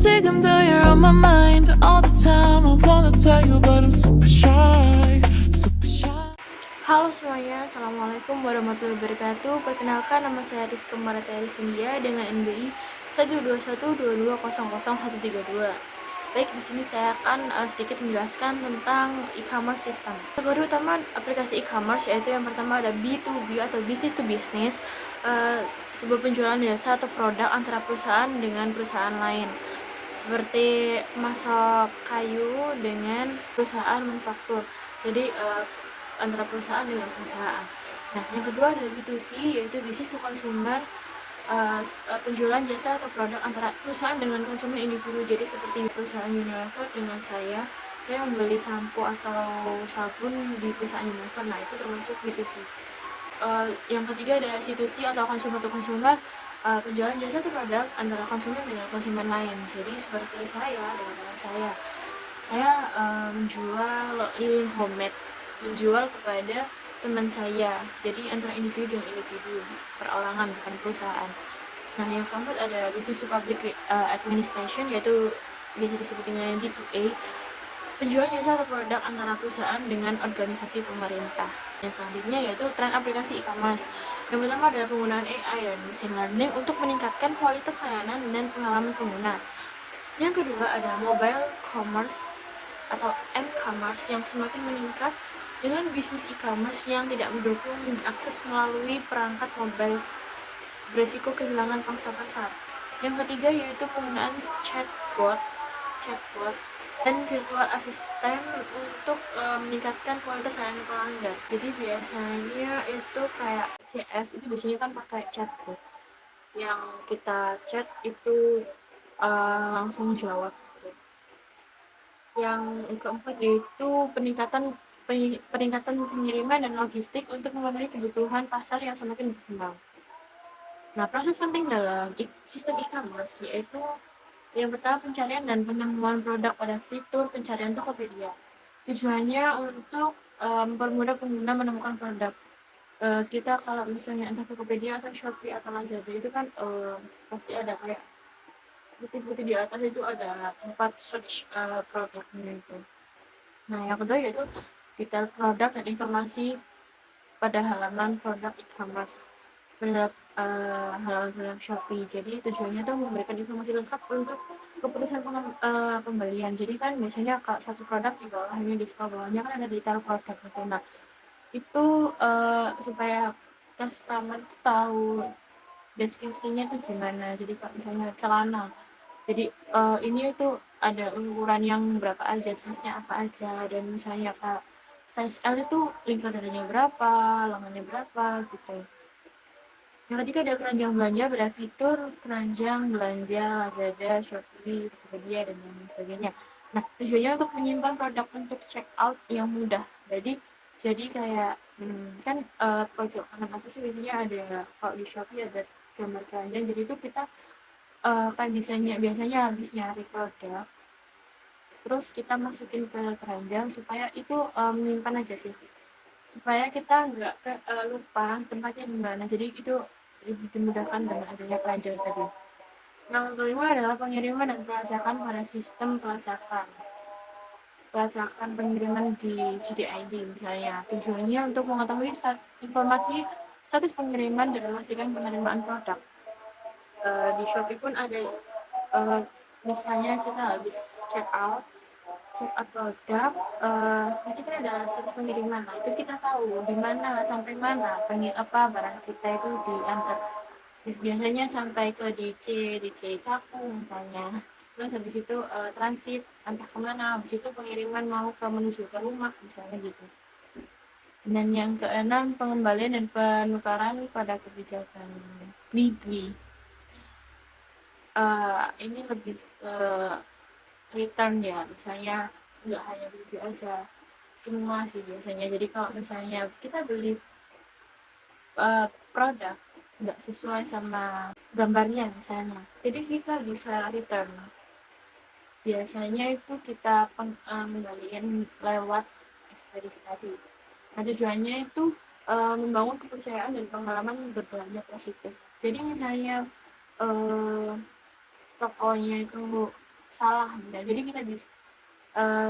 지금 though you're on my mind all the time. I wanna tell you but I'm super shy, super shy. Halo semuanya, Assalamualaikum warahmatullahi wabarakatuh. Perkenalkan, nama saya Rizka Maratari India dengan NBI 12122000132. Baik, di sini saya akan sedikit menjelaskan tentang e-commerce system. Kategori utama aplikasi e-commerce yaitu yang pertama ada B2B atau business to business, sebuah penjualan jasa atau produk antara perusahaan dengan perusahaan lain. Seperti masuk kayu dengan perusahaan manufaktur. Jadi antara perusahaan dengan perusahaan. Nah, yang kedua ada B2C yaitu business to consumer, penjualan jasa atau produk antara perusahaan dengan konsumen individu. Jadi seperti perusahaan Unilever dengan saya membeli sampo atau sabun di perusahaan Unilever. Nah, itu termasuk B2C. Yang ketiga ada C2C atau consumer to consumer, penjualan jasa atau produk antara konsumen dengan konsumen lain. Jadi seperti saya dengan teman saya menjual lilin homemade, menjual kepada teman saya. Jadi antara individu dengan individu, perorangan bukan perusahaan. Nah, yang keempat ada business to public administration, yaitu biasa disebut dengan B2A, penjualan jasa atau produk antara perusahaan dengan organisasi pemerintah. Yang selanjutnya yaitu tren aplikasi e-commerce. Yang pertama adalah penggunaan AI dan machine learning untuk meningkatkan kualitas layanan dan pengalaman pengguna. Yang kedua ada mobile commerce atau m-commerce yang semakin meningkat dengan bisnis e-commerce yang tidak mendukung akses melalui perangkat mobile, beresiko kehilangan pangsa pasar. Yang ketiga yaitu penggunaan chatbot dan virtual assistant untuk meningkatkan kualitas layanan pelanggan. Jadi biasanya itu kayak CS itu biasanya kan pakai chatbot yang kita chat itu langsung jawab gitu. Yang keempat yaitu peningkatan pengiriman dan logistik untuk memenuhi kebutuhan pasar yang semakin berkembang. Nah, proses penting dalam sistem e-commerce yaitu yang pertama pencarian dan penemuan produk pada fitur pencarian Tokopedia. Tujuannya untuk mempermudah pengguna menemukan produk. Kita kalau misalnya entah Tokopedia atau Shopee atau Lazada itu kan pasti ada kayak putih-putih di atas itu ada tempat search produknya itu. Nah, yang kedua yaitu detail produk dan informasi pada halaman produk e-commerce terhadap halaman produk Shopee. Jadi tujuannya tuh memberikan informasi lengkap untuk keputusan pembelian. Jadi kan biasanya kalau satu produk di bawahnya di scroll bawahnya kan ada detail produk gitu. Nah, itu supaya customer tahu deskripsinya tuh gimana. Jadi kalau misalnya celana, jadi ini tuh ada ukuran yang berapa aja, size-nya apa aja, dan misalnya Kak, size L itu lingkar dadanya berapa, lengannya berapa gitu. Yang ketiga ada keranjang belanja pada fitur keranjang belanja Lazada, Shopee, Tokopedia, dan lain sebagainya. Nah, tujuannya untuk menyimpan produk untuk check out yang mudah. Jadi kayak kan pojok kanan atas sih biasanya ada, kalau di Shopee ada gambar keranjang. Jadi itu kita kan biasanya habis nyari produk, terus kita masukin ke keranjang supaya itu menyimpan aja sih. Supaya kita nggak lupa tempatnya di mana. Jadi itu lebih dimudahkan dengan adanya keranjang tadi. Yang kelima adalah pengiriman dan pelacakan pada sistem pelacakan pengiriman di GDID misalnya. Tujuannya untuk mengetahui informasi status pengiriman dan memastikan penerimaan produk. Di Shopee pun ada misalnya kita habis check out produk, pasti kan ada status pengiriman. Nah, itu kita tahu di mana sampai mana barang kita itu diantar. Biasanya sampai ke DC Cakung misalnya. Terus habis itu transit entah kemana, habis itu pengiriman mau menuju ke rumah misalnya gitu. Dan yang keenam pengembalian dan penukaran pada kebijakan negeri. Ini lebih ke return ya, misalnya nggak hanya beli aja, semua sih biasanya. Jadi kalau misalnya kita beli produk nggak sesuai sama gambarnya misalnya, jadi kita bisa return. Biasanya itu kita kembaliin lewat ekspedisi tadi. Nah, tujuannya itu membangun kepercayaan dan pengalaman berbelanja positif. Jadi misalnya tokonya itu salah ya. Jadi kita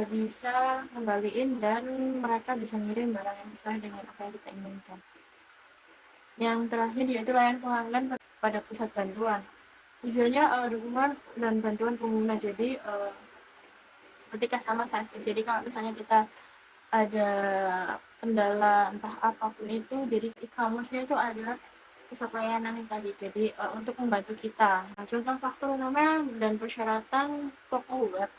bisa ngembaliin dan mereka bisa ngirim barang yang sesuai dengan apa yang kita inginkan. Yang terakhir yaitu layanan pelanggan pada pusat bantuan. Tujuannya dukungan dan bantuan pengguna. Jadi seperti customer service. Jadi kalau misalnya kita ada kendala entah apapun itu, jadi e-commerce-nya itu ada pusat layanan yang tadi. Jadi untuk membantu kita. Nah, contoh faktor utama dan persyaratan toko web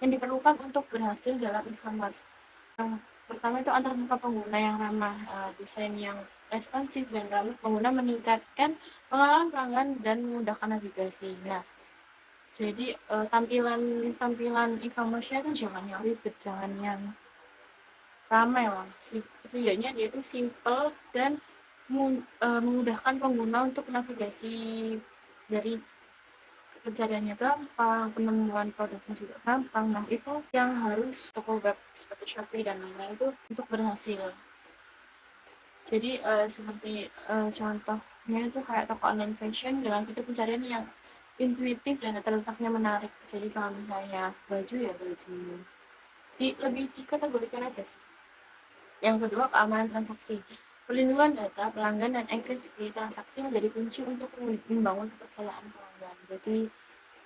yang diperlukan untuk berhasil dalam e-commerce. Yang pertama itu antar muka pengguna yang ramah, desain yang responsif dan ramah pengguna, meningkatkan pengalaman pelanggan dan memudahkan navigasi. Nah, jadi tampilan e-commerce-nya itu jangan yang ribet, jangan yang ramai lah. Setidaknya dia itu simple dan memudahkan pengguna untuk navigasi, dari pencariannya gampang, penemuan produknya juga gampang. Nah, itu yang harus toko web seperti Shopee dan lain-lain itu untuk berhasil. Jadi seperti contohnya itu kayak toko online fashion dengan fitur pencarian yang intuitif dan data letaknya menarik. Jadi kalau misalnya baju ya baju, lebih dikategorikan aja sih. Yang kedua, keamanan transaksi. Perlindungan data pelanggan dan enkripsi transaksi menjadi kunci untuk membangun kepercayaan pelanggan. Jadi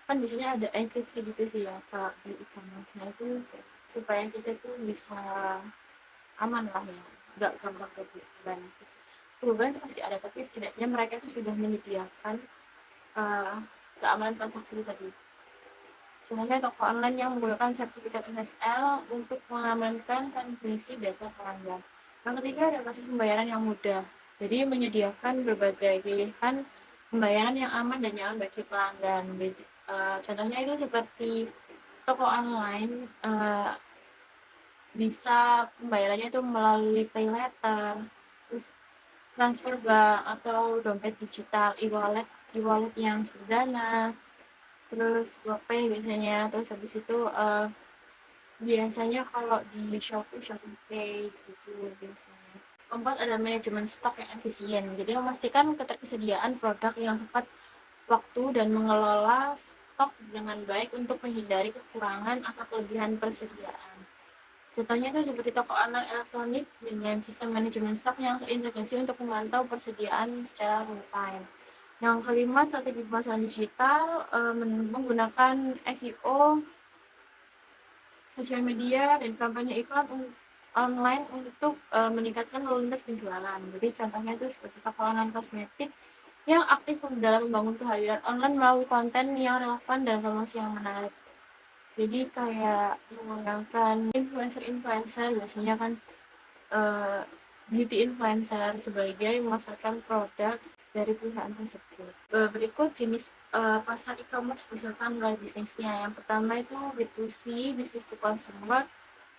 kan biasanya ada enkripsi gitu sih ya kalau di e-commerce. Nah, itu supaya kita tuh bisa aman lah ya, nggak gampang kebobolan. Kebobolan itu pasti ada, tapi setidaknya mereka itu sudah menyediakan keamanan transaksi tadi. Contohnya toko online yang menggunakan sertifikat SSL untuk mengamankan transmisi data pelanggan. Yang ketiga ada proses pembayaran yang mudah. Jadi menyediakan berbagai pilihan pembayaran yang aman dan nyaman bagi pelanggan. Contohnya itu seperti toko online bisa pembayarannya itu melalui pay later, terus transfer bank atau dompet digital, e-wallet yang sederhana, terus GoPay biasanya. Terus habis itu biasanya kalau di Shopee Pay gitu biasanya. Keempat, ada manajemen stok yang efisien. Jadi memastikan ketersediaan produk yang tepat waktu dan mengelola stok dengan baik untuk menghindari kekurangan atau kelebihan persediaan. Contohnya itu seperti toko online elektronik dengan sistem manajemen stok yang terintegrasi untuk memantau persediaan secara real time. Yang kelima, strategi pemasaran digital menggunakan SEO, sosial media, dan kampanye iklan online untuk meningkatkan lalu lintas penjualan. Jadi contohnya itu seperti toko online kosmetik yang aktif dalam membangun kehadiran online melalui konten yang relevan dan promosi yang menarik. Jadi kayak menggunakan influencer biasanya kan beauty influencer sebagai memasarkan produk dari perusahaan tersebut. Berikut jenis pasar e-commerce beserta nilai bisnisnya. Yang pertama itu B2C, business to consumer,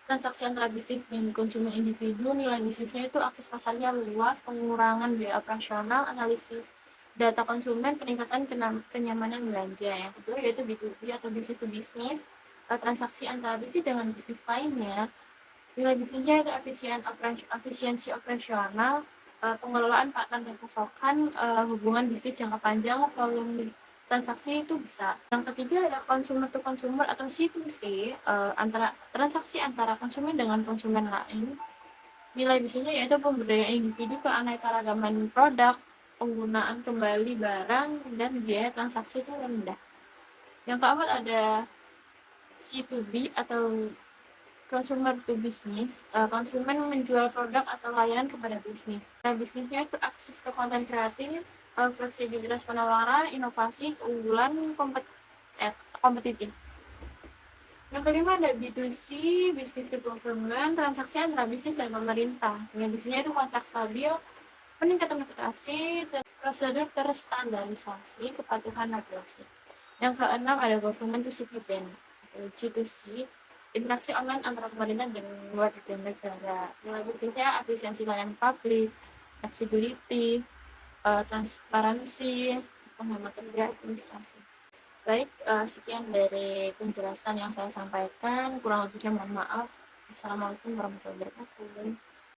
transaksi antara bisnis dan konsumen individu. Nilai bisnisnya itu akses pasarnya luas, pengurangan biaya operasional, analisis data konsumen, peningkatan kenyamanan belanja. Yang kedua yaitu B2B atau business to business, transaksi antara bisnis dengan bisnis lainnya. Nilai bisnisnya itu efisiensi operasional, pengelolaan pakan dan pasokan, hubungan bisnis jangka panjang, volume transaksi itu besar. Yang ketiga ada consumer to consumer atau C2C, transaksi antara konsumen dengan konsumen lain. Nilai bisnisnya yaitu pemberdayaan individu, keanekaragaman produk, penggunaan kembali barang, dan biaya transaksi itu rendah. Yang keempat ada C2B atau consumer to business, konsumen menjual produk atau layanan kepada bisnis. Nah, bisnisnya itu akses ke konten kreatif, fleksibilitas penawaran, inovasi, keunggulan, kompetitif. Yang kelima ada B2C, business to government, transaksi antara bisnis dan pemerintah. Dengan bisnisnya itu kontrak stabil, peningkatan reputasi, prosedur terstandarisasi, kepatuhan regulasi. Yang keenam ada government to citizen, G2C, interaksi online antara pemerintah dan warga negara. Nilai bisnisnya efisiensi layanan publik, flexibility, transparansi, penghematan biaya administrasi. Baik, sekian dari penjelasan yang saya sampaikan. Kurang lebihnya mohon maaf. Assalamualaikum warahmatullahi wabarakatuh.